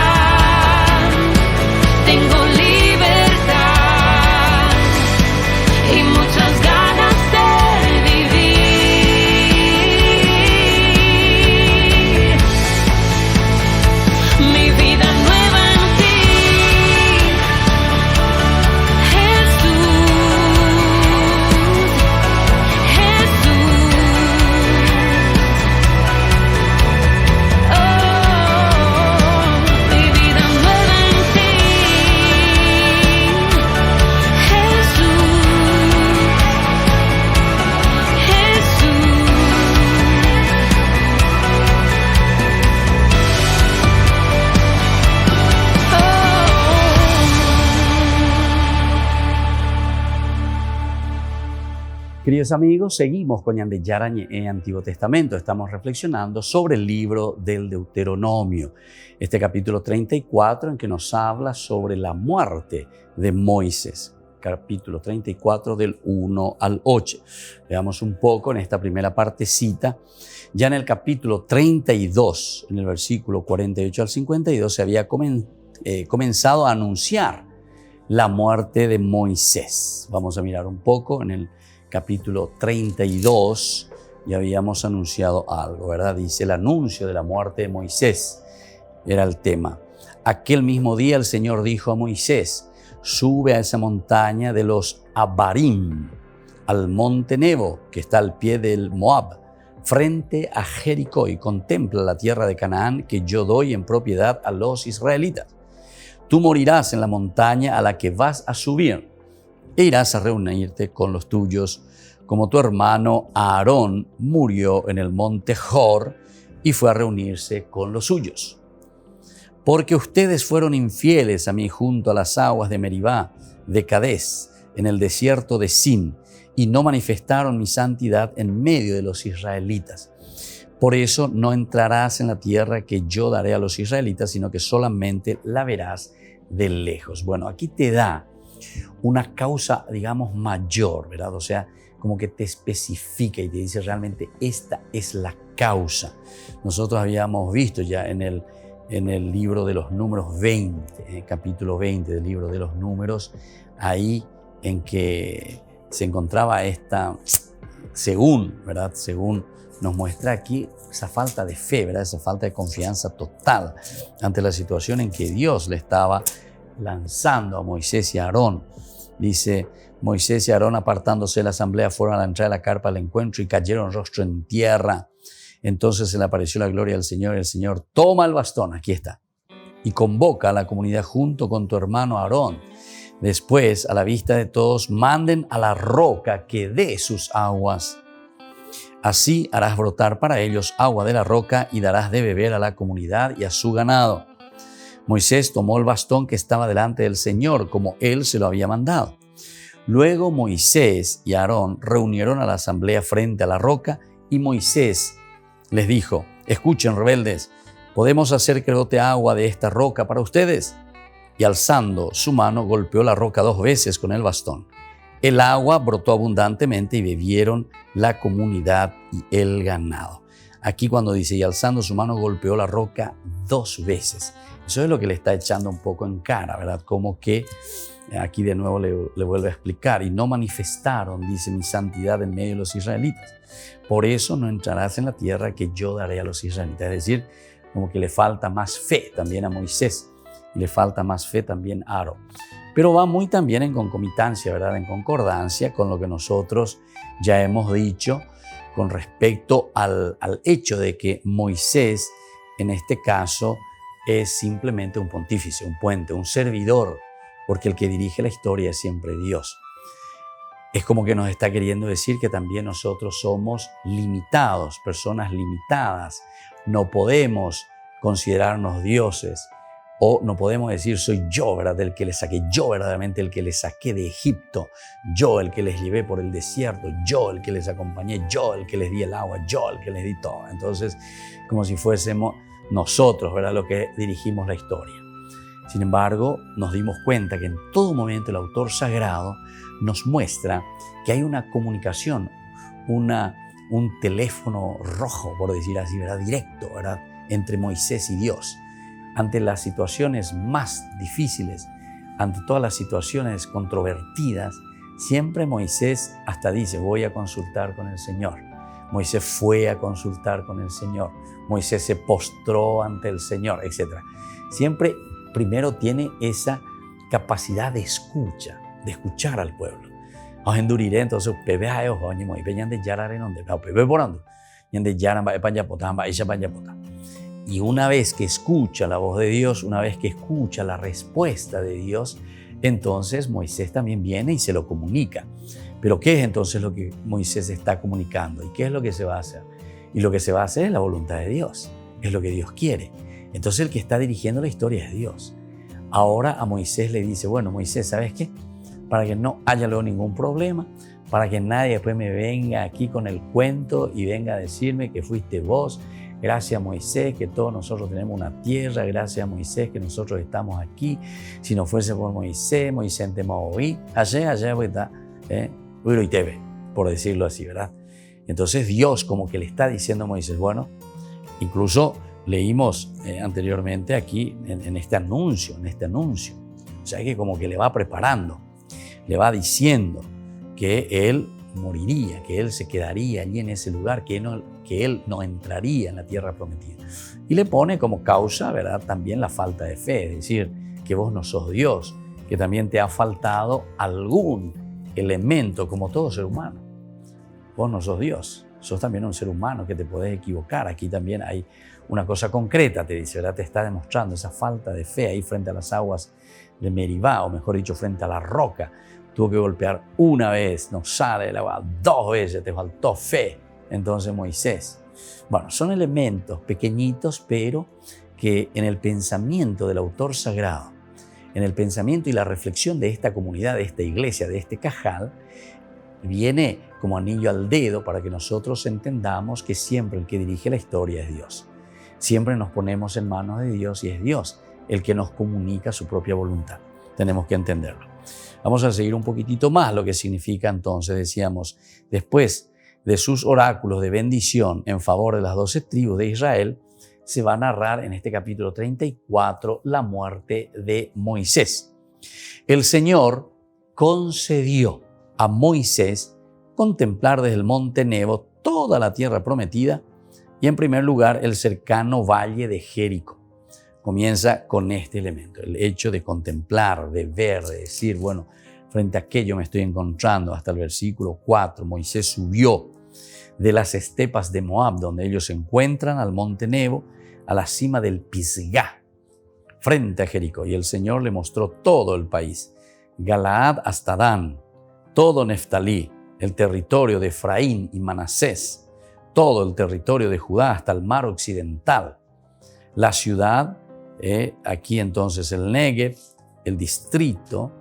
tengo libertad y muchas ganas de vivir mi vida nueva en ti, Jesús, Jesús. Mi vida nueva en ti, Jesús, Queridos amigos, seguimos con Ñande Yara Ñe'e Antiguo Testamento. Estamos reflexionando sobre el libro del Deuteronomio, este capítulo 34 en que nos habla sobre la muerte de Moisés. capítulo 34 del 1 al 8. Veamos un poco en esta primera partecita. Ya en el capítulo 32, en el versículo 48 al 52, se había comenzado a anunciar la muerte de Moisés. Vamos a mirar un poco en el capítulo 32. Ya habíamos anunciado algo, ¿verdad? Dice el anuncio de la muerte de Moisés. Era el tema. Aquel mismo día el Señor dijo a Moisés: sube a esa montaña de los Abarim, al monte Nebo, que está al pie del Moab, frente a Jericó, y contempla la tierra de Canaán que yo doy en propiedad a los israelitas. Tú morirás en la montaña a la que vas a subir e irás a reunirte con los tuyos, como tu hermano Aarón murió en el monte Hor y fue a reunirse con los suyos. Porque ustedes fueron infieles a mí junto a las aguas de Meribá, de Cadés, en el desierto de Sin, y no manifestaron mi santidad en medio de los israelitas. Por eso no entrarás en la tierra que yo daré a los israelitas, sino que solamente la verás de lejos. Bueno, aquí te da una causa, digamos, mayor, ¿verdad? O sea, como que te especifica y te dice realmente esta es la causa. Nosotros habíamos visto ya en el libro de los números 20, capítulo 20 del libro de los números, ahí en que se encontraba esta, según nos muestra aquí, esa falta de fe, ¿verdad? Esa falta de confianza total ante la situación en que Dios le estaba lanzando a Moisés y a Aarón. Dice: Moisés y Aarón, apartándose de la asamblea, fueron a la entrada de la carpa al encuentro y cayeron rostro en tierra. Entonces se le apareció la gloria del Señor, y el Señor toma el bastón, aquí está, y convoca a la comunidad junto con tu hermano Aarón. Después, a la vista de todos, manden a la roca que dé sus aguas. Así harás brotar para ellos agua de la roca y darás de beber a la comunidad y a su ganado. Moisés tomó el bastón que estaba delante del Señor, como él se lo había mandado. Luego Moisés y Aarón reunieron a la asamblea frente a la roca, y Moisés les dijo: escuchen, rebeldes, ¿podemos hacer que brote agua de esta roca para ustedes? Y alzando su mano, golpeó la roca 2 veces con el bastón. El agua brotó abundantemente y bebieron la comunidad y el ganado. Aquí cuando dice, y alzando su mano, golpeó la roca 2 veces. Eso es lo que le está echando un poco en cara, ¿verdad? Como que aquí de nuevo le vuelve a explicar. Y no manifestaron, dice, mi santidad en medio de los israelitas. Por eso no entrarás en la tierra que yo daré a los israelitas. Es decir, como que le falta más fe también a Moisés. Y le falta más fe también a Aarón. Pero va muy también en concomitancia, ¿verdad? En concordancia con lo que nosotros ya hemos dicho con respecto al hecho de que Moisés, en este caso, es simplemente un pontífice, un puente, un servidor, porque el que dirige la historia es siempre Dios. Es como que nos está queriendo decir que también nosotros somos limitados, personas limitadas. No podemos considerarnos dioses, o no podemos decir soy yo, ¿verdad? El que les saqué, yo verdaderamente el que les saqué de Egipto, yo el que les llevé por el desierto, yo el que les acompañé, yo el que les di el agua, yo el que les di todo. Entonces, como si fuésemos nosotros, ¿verdad?, lo que dirigimos la historia. Sin embargo, nos dimos cuenta que en todo momento el autor sagrado nos muestra que hay una comunicación, un teléfono rojo, por decir así, ¿verdad?, directo, ¿verdad?, entre Moisés y Dios. Ante las situaciones más difíciles, ante todas las situaciones controvertidas, siempre Moisés hasta dice, voy a consultar con el Señor. Moisés fue a consultar con el Señor. Moisés se postró ante el Señor, etc. Siempre primero tiene esa capacidad de escuchar al pueblo. Os enduriré, entonces, pepe a ellos, oye, muy peñan de yarare donde, no, pepe porando, y de yaran va para allá, va ella para allá. Y una vez que escucha la voz de Dios, una vez que escucha la respuesta de Dios, entonces Moisés también viene y se lo comunica. Pero ¿qué es entonces lo que Moisés está comunicando? ¿Y qué es lo que se va a hacer? Y lo que se va a hacer es la voluntad de Dios, es lo que Dios quiere. Entonces el que está dirigiendo la historia es Dios. Ahora a Moisés le dice, bueno, Moisés, ¿sabes qué? Para que no haya luego ningún problema, para que nadie después me venga aquí con el cuento y venga a decirme que fuiste vos Gracias Moisés que todos nosotros tenemos una tierra. Gracias Moisés que nosotros estamos aquí. Si no fuese por Moisés, Moisés te moví. Allá, por decirlo así, ¿verdad? Entonces Dios como que le está diciendo a Moisés, bueno, incluso leímos anteriormente aquí en este anuncio. O sea que como que le va preparando, le va diciendo que él moriría, que él se quedaría allí en ese lugar, que él no entraría en la tierra prometida. Y le pone como causa, ¿verdad?, también la falta de fe, es decir, que vos no sos Dios, que también te ha faltado algún elemento como todo ser humano. Vos no sos Dios, sos también un ser humano que te podés equivocar. Aquí también hay una cosa concreta, te dice, ¿verdad? Te está demostrando esa falta de fe ahí frente a las aguas de Meribá, o mejor dicho, frente a la roca. Tuvo que golpear una vez, no sale el agua, 2 veces, te faltó fe. Entonces Moisés. Bueno, son elementos pequeñitos, pero que en el pensamiento del autor sagrado, en el pensamiento y la reflexión de esta comunidad, de esta iglesia, de este cajal, viene como anillo al dedo para que nosotros entendamos que siempre el que dirige la historia es Dios. Siempre nos ponemos en manos de Dios y es Dios el que nos comunica su propia voluntad. Tenemos que entenderlo. Vamos a seguir un poquitito más lo que significa entonces, decíamos, después de sus oráculos de bendición en favor de las 12 tribus de Israel, se va a narrar en este capítulo 34 la muerte de Moisés. El Señor concedió a Moisés contemplar desde el monte Nebo toda la tierra prometida y en primer lugar el cercano valle de Jericó. Comienza con este elemento, el hecho de contemplar, de ver, de decir, bueno, frente a aquello me estoy encontrando. Hasta el versículo 4, Moisés subió de las estepas de Moab, donde ellos se encuentran, al monte Nebo, a la cima del Pisgá, frente a Jericó. Y el Señor le mostró todo el país, Galaad hasta Dan, todo Neftalí, el territorio de Efraín y Manasés, todo el territorio de Judá hasta el mar occidental, la ciudad, aquí entonces el Negev, el distrito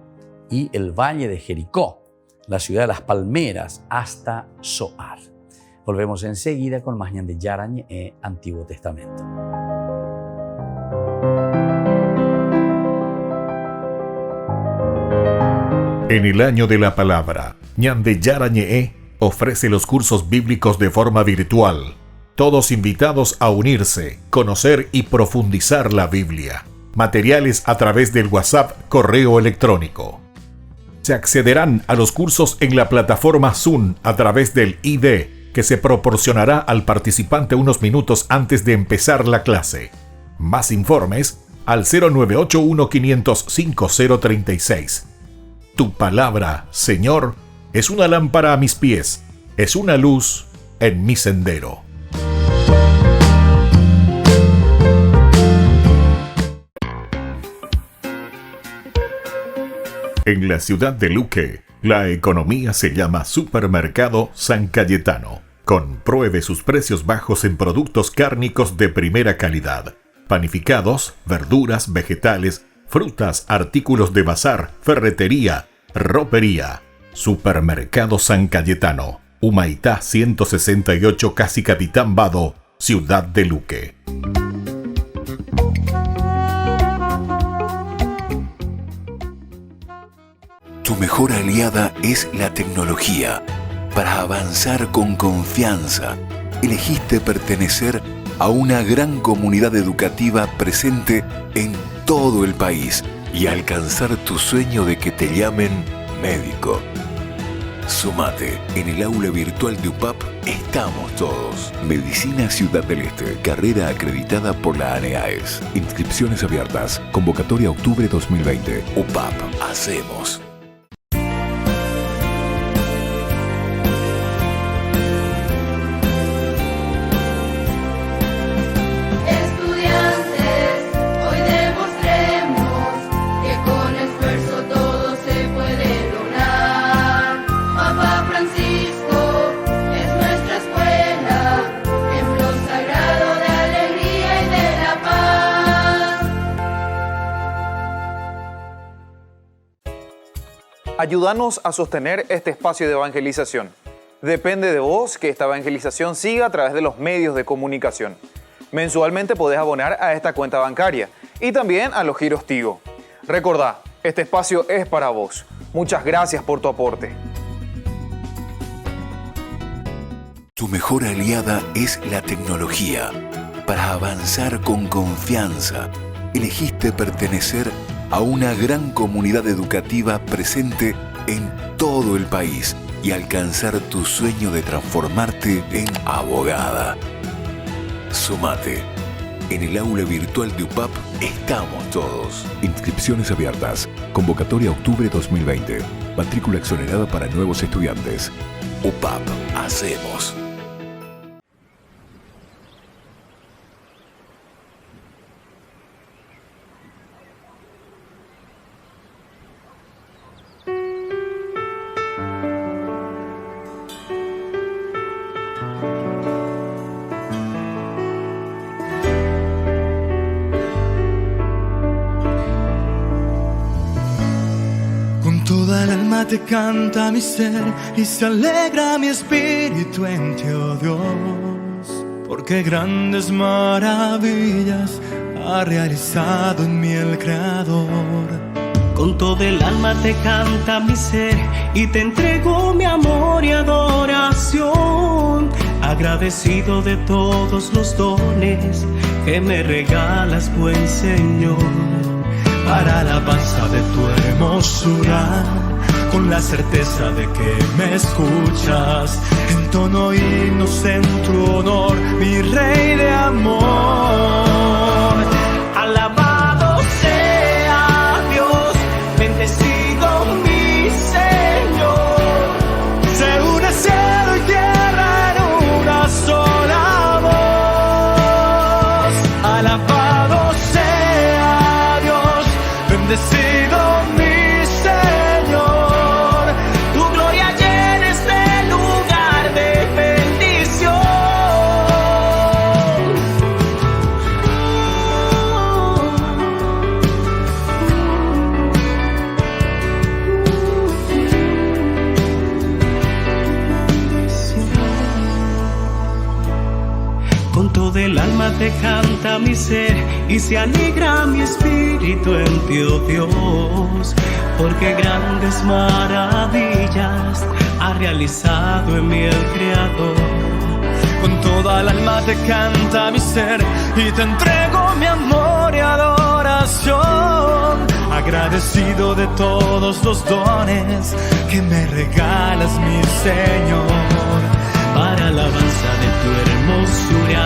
y el valle de Jericó, la ciudad de las palmeras hasta Zoar. Volvemos enseguida con más de Yarañe, Antiguo Testamento. En el año de la palabra, Ñande Yarañe ofrece los cursos bíblicos de forma virtual. Todos invitados a unirse, conocer y profundizar la Biblia. Materiales a través del WhatsApp, correo electrónico. Se accederán a los cursos en la plataforma Zoom a través del ID que se proporcionará al participante unos minutos antes de empezar la clase. Más informes al 0981-500-5036. Tu palabra, Señor, es una lámpara a mis pies, es una luz en mi sendero. En la ciudad de Luque, la economía se llama Supermercado San Cayetano. Compruebe sus precios bajos en productos cárnicos de primera calidad. Panificados, verduras, vegetales, frutas, artículos de bazar, ferretería, ropería. Supermercado San Cayetano, Humaitá 168, Casi Capitán Vado, ciudad de Luque. Tu mejor aliada es la tecnología. Para avanzar con confianza, elegiste pertenecer a una gran comunidad educativa presente en todo el país y alcanzar tu sueño de que te llamen médico. Sumate, en el aula virtual de UPAP estamos todos. Medicina Ciudad del Este, carrera acreditada por la ANEAES. Inscripciones abiertas, convocatoria octubre 2020. UPAP, hacemos. Ayúdanos a sostener este espacio de evangelización. Depende de vos que esta evangelización siga a través de los medios de comunicación. Mensualmente podés abonar a esta cuenta bancaria y también a los giros Tigo. Recordá, este espacio es para vos. Muchas gracias por tu aporte. Tu mejor aliada es la tecnología. Para avanzar con confianza, elegiste pertenecer a una gran comunidad educativa presente en todo el país y alcanzar tu sueño de transformarte en abogada. Sumate. En el aula virtual de UPAP estamos todos. Inscripciones abiertas. Convocatoria octubre 2020. Matrícula exonerada para nuevos estudiantes. UPAP. Hacemos. Toda el alma te canta mi ser y se alegra mi espíritu en ti, oh Dios, porque grandes maravillas ha realizado en mí el Creador. Con todo el alma te canta mi ser y te entrego mi amor y adoración, agradecido de todos los dones que me regalas, buen Señor. Para alabanza de tu hermosura, con la certeza de que me escuchas, entono himnos en tu honor, mi Rey de amor. Alabado sea Dios, bendecido mi Señor. Se une cielo y tierra en una sola voz. Alabado sea Dios, bendecido mi Señor, tu gloria llena este lugar de bendición. Con todo el alma te canta mi ser y se alegra mi espíritu en ti, oh Dios, porque grandes maravillas ha realizado en mí el Creador. Con toda el alma te canta mi ser y te entrego mi amor y adoración, agradecido de todos los dones que me regalas, mi Señor. Para alabanza de tu hermosura,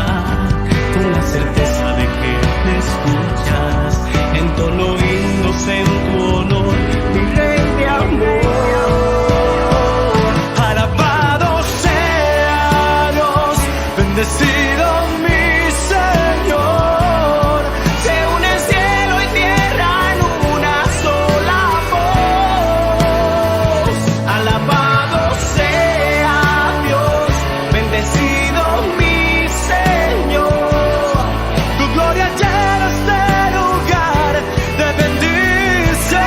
con la certeza de que me escuchas, entono himnos en tu honor, mi Rey de amor. Alabado sea Dios, bendecido mi Señor. Se une el cielo y tierra en una sola voz. Alabado sea Dios, bendecido mi Señor. Tu gloria llena este lugar de bendición.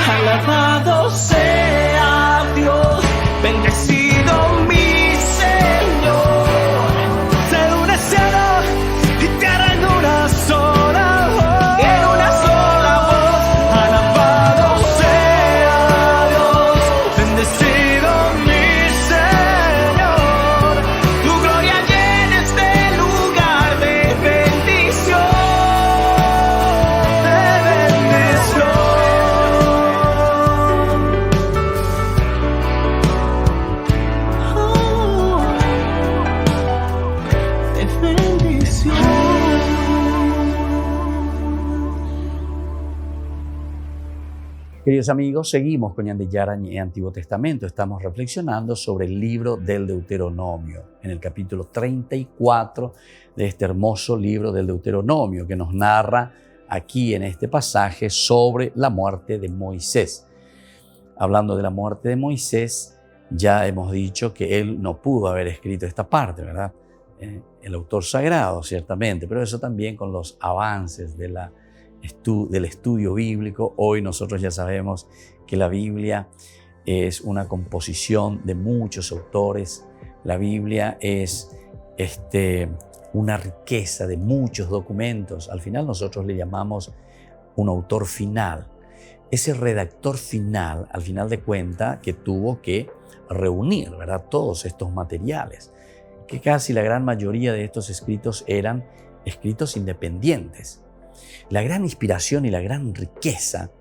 Alabado sea Dios, bendecido mi Señor. Se une cielo y tierra en una sola voz. En una sola voz. Alabado sea Dios, bendecido mi Señor. Tu gloria llena este lugar de bendición. De bendición. De bendición. Queridos amigos, seguimos con Ñande Yarañe Antiguo Testamento. Estamos reflexionando sobre el libro del Deuteronomio, en el capítulo 34 de este hermoso libro del Deuteronomio, que nos narra aquí en este pasaje sobre la muerte de Moisés. Hablando de la muerte de Moisés, ya hemos dicho que él no pudo haber escrito esta parte, ¿verdad? el autor sagrado, ciertamente, pero eso también con los avances del estudio bíblico. Hoy nosotros ya sabemos que la Biblia es una composición de muchos autores. La Biblia es una riqueza de muchos documentos. Al final nosotros le llamamos un autor final. Ese redactor final, al final de cuentas, que tuvo que reunir, ¿verdad?, todos estos materiales, que casi la gran mayoría de estos escritos eran escritos independientes. La gran inspiración y la gran riqueza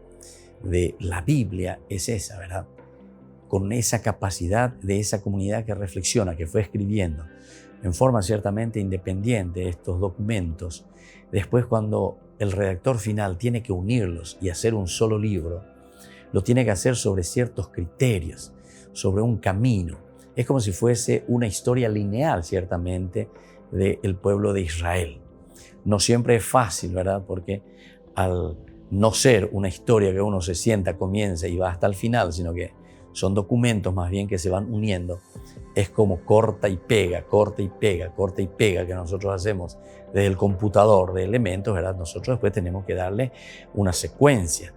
de la Biblia es esa, ¿verdad? Con esa capacidad de esa comunidad que reflexiona, que fue escribiendo en forma ciertamente independiente estos documentos. Después, cuando el redactor final tiene que unirlos y hacer un solo libro, lo tiene que hacer sobre ciertos criterios, sobre un camino. Es como si fuese una historia lineal, ciertamente, del pueblo de Israel. No siempre es fácil, ¿verdad? Porque al no ser una historia que uno se sienta, comienza y va hasta el final, sino que son documentos más bien que se van uniendo. Es como corta y pega, corta y pega, corta y pega que nosotros hacemos desde el computador de elementos, ¿verdad? Nosotros después tenemos que darle una secuencia.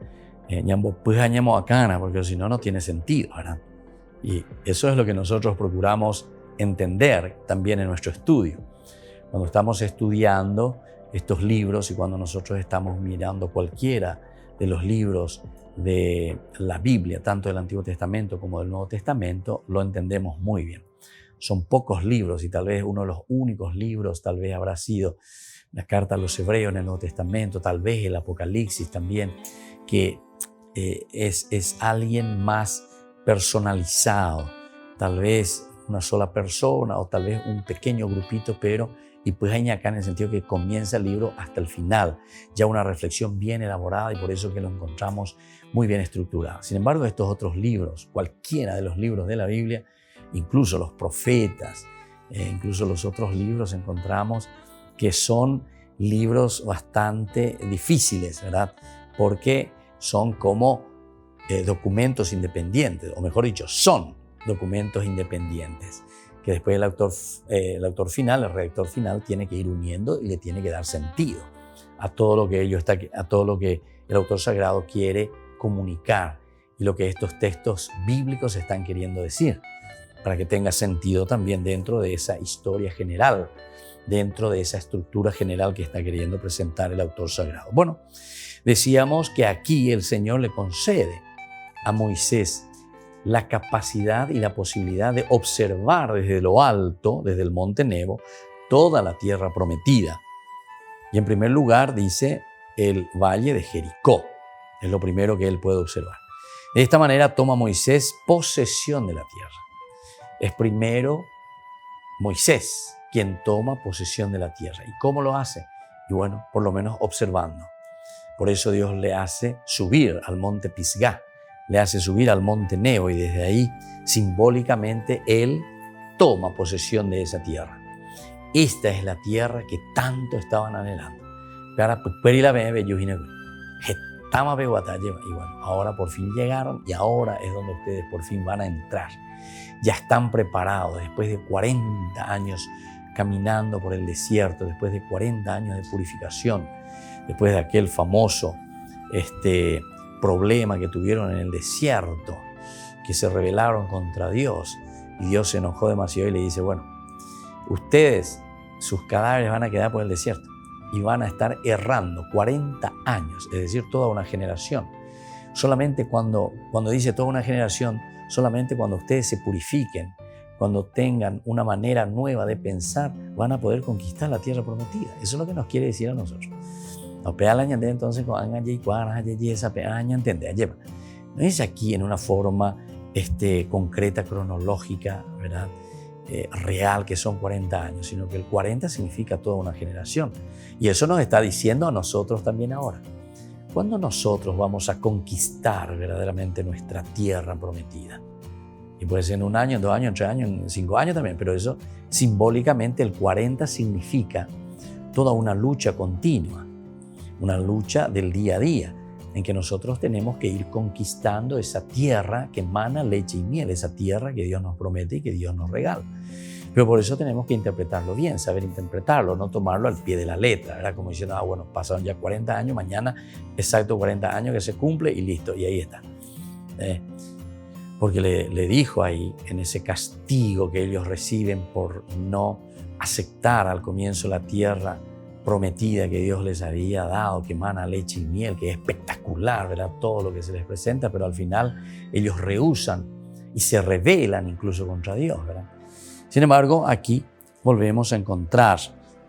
Porque si no, no tiene sentido, ¿verdad? Y eso es lo que nosotros procuramos entender también en nuestro estudio. Cuando estamos estudiando estos libros y cuando nosotros estamos mirando cualquiera de los libros de la Biblia, tanto del Antiguo Testamento como del Nuevo Testamento, lo entendemos muy bien. Son pocos libros y tal vez uno de los únicos libros tal vez habrá sido la carta a los Hebreos en el Nuevo Testamento, tal vez el Apocalipsis también, que es alguien más personalizado, tal vez una sola persona o tal vez un pequeño grupito, pero y pues hay acá en el sentido que comienza el libro hasta el final, ya una reflexión bien elaborada y por eso que lo encontramos muy bien estructurado. Sin embargo, estos otros libros, cualquiera de los libros de la Biblia, incluso los profetas, incluso los otros libros, encontramos que son libros bastante difíciles, ¿verdad? Porque son como documentos independientes, o mejor dicho, son documentos independientes, que después el autor final, el redactor final, tiene que ir uniendo y le tiene que dar sentido a todo lo que a todo lo que el autor sagrado quiere comunicar y lo que estos textos bíblicos están queriendo decir, para que tenga sentido también dentro de esa historia general, dentro de esa estructura general que está queriendo presentar el autor sagrado. Bueno, decíamos que aquí el Señor le concede a Moisés la capacidad y la posibilidad de observar desde lo alto, desde el monte Nebo, toda la tierra prometida. Y en primer lugar dice el valle de Jericó. Es lo primero que él puede observar. De esta manera toma Moisés posesión de la tierra. Es primero Moisés quien toma posesión de la tierra. ¿Y cómo lo hace? Y bueno, por lo menos observando. Por eso Dios le hace subir al monte Pisgá, le hace subir al monte Nebo y desde ahí simbólicamente él toma posesión de esa tierra. Esta es la tierra que tanto estaban anhelando. Y bueno, ahora por fin llegaron y ahora es donde ustedes por fin van a entrar. Ya están preparados después de 40 años caminando por el desierto, después de 40 años de purificación, después de aquel famoso problema que tuvieron en el desierto, que se rebelaron contra Dios y Dios se enojó demasiado y le dice, bueno, ustedes, sus cadáveres van a quedar por el desierto y van a estar errando 40 años, es decir, toda una generación. Solamente cuando dice toda una generación, solamente cuando ustedes se purifiquen, cuando tengan una manera nueva de pensar, van a poder conquistar la tierra prometida. Eso es lo que nos quiere decir a nosotros. Entonces, no es aquí en una forma concreta, cronológica, ¿verdad? Real, que son 40 años, sino que el 40 significa toda una generación. Y eso nos está diciendo a nosotros también ahora. ¿Cuándo nosotros vamos a conquistar verdaderamente nuestra tierra prometida? Y puede ser en 1 año, en 2 años, en 3 años, en 5 años también, pero eso simbólicamente el 40 significa toda una lucha continua, una lucha del día a día, en que nosotros tenemos que ir conquistando esa tierra que emana leche y miel, esa tierra que Dios nos promete y que Dios nos regala. Pero por eso tenemos que interpretarlo bien, saber interpretarlo, no tomarlo al pie de la letra, ¿verdad? Como diciendo, bueno, pasaron ya 40 años, mañana exacto 40 años que se cumple y listo, y ahí está. Porque le dijo ahí, en ese castigo que ellos reciben por no aceptar al comienzo la tierra prometida que Dios les había dado, que emana leche y miel, que es espectacular, ¿verdad? Todo lo que se les presenta, pero al final ellos rehúsan y se rebelan incluso contra Dios, ¿verdad? Sin embargo, aquí volvemos a encontrar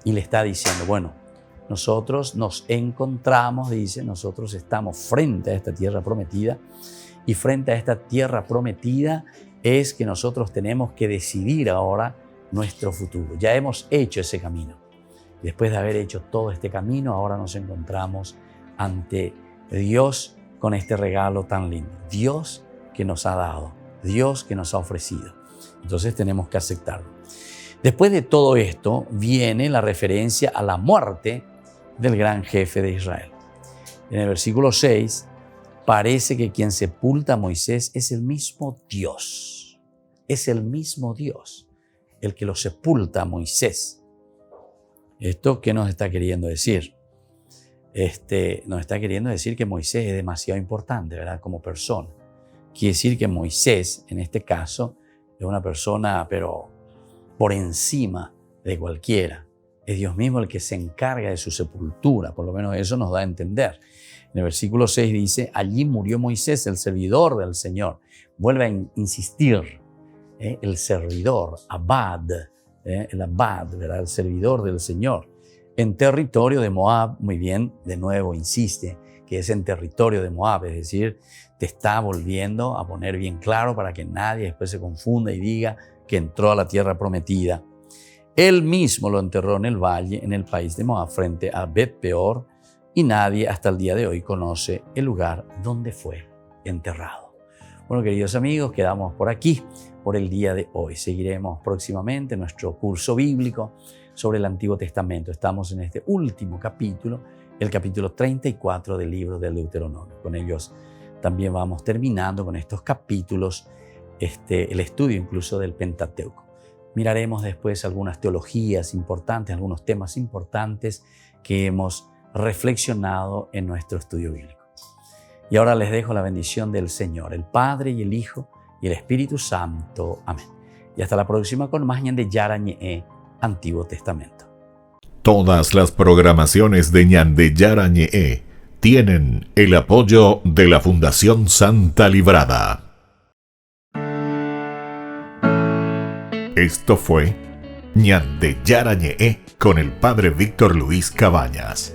y le está diciendo, bueno, nosotros nos encontramos, dice, nosotros estamos frente a esta tierra prometida, y frente a esta tierra prometida es que nosotros tenemos que decidir ahora nuestro futuro. Ya hemos hecho ese camino. Después de haber hecho todo este camino, ahora nos encontramos ante Dios con este regalo tan lindo. Dios que nos ha dado, Dios que nos ha ofrecido. Entonces tenemos que aceptarlo. Después de todo esto viene la referencia a la muerte del gran jefe de Israel. En el versículo 6 parece que quien sepulta a Moisés es el mismo Dios. Es el mismo Dios el que lo sepulta a Moisés. ¿Esto qué nos está queriendo decir? Nos está queriendo decir que Moisés es demasiado importante, ¿verdad? Como persona. Quiere decir que Moisés, en este caso, es una persona, pero por encima de cualquiera. Es Dios mismo el que se encarga de su sepultura, por lo menos eso nos da a entender. En el versículo 6 dice, allí murió Moisés, el servidor del Señor. Vuelve a insistir, el servidor, Abad, el Abad, ¿verdad? El servidor del Señor. En territorio de Moab, muy bien, de nuevo insiste que es en territorio de Moab, es decir, te está volviendo a poner bien claro para que nadie después se confunda y diga que entró a la tierra prometida. Él mismo lo enterró en el valle, en el país de Moab, frente a Bet-peor, y nadie hasta el día de hoy conoce el lugar donde fue enterrado. Bueno, queridos amigos, quedamos por aquí por el día de hoy. Seguiremos próximamente nuestro curso bíblico sobre el Antiguo Testamento. Estamos en este último capítulo, el capítulo 34 del libro del Deuteronomio. Con ellos también vamos terminando con estos capítulos, el estudio incluso del Pentateuco. Miraremos después algunas teologías importantes, algunos temas importantes que hemos reflexionado en nuestro estudio bíblico. Y ahora les dejo la bendición del Señor, el Padre y el Hijo y el Espíritu Santo. Amén. Y hasta la próxima con más Ñan de Yara Ñe'e, Antiguo Testamento. Todas las programaciones de Ñan de Yara Ñe'e tienen el apoyo de la Fundación Santa Librada. Esto fue Ñan de Yara Ñe'e con el Padre Víctor Luis Cabañas.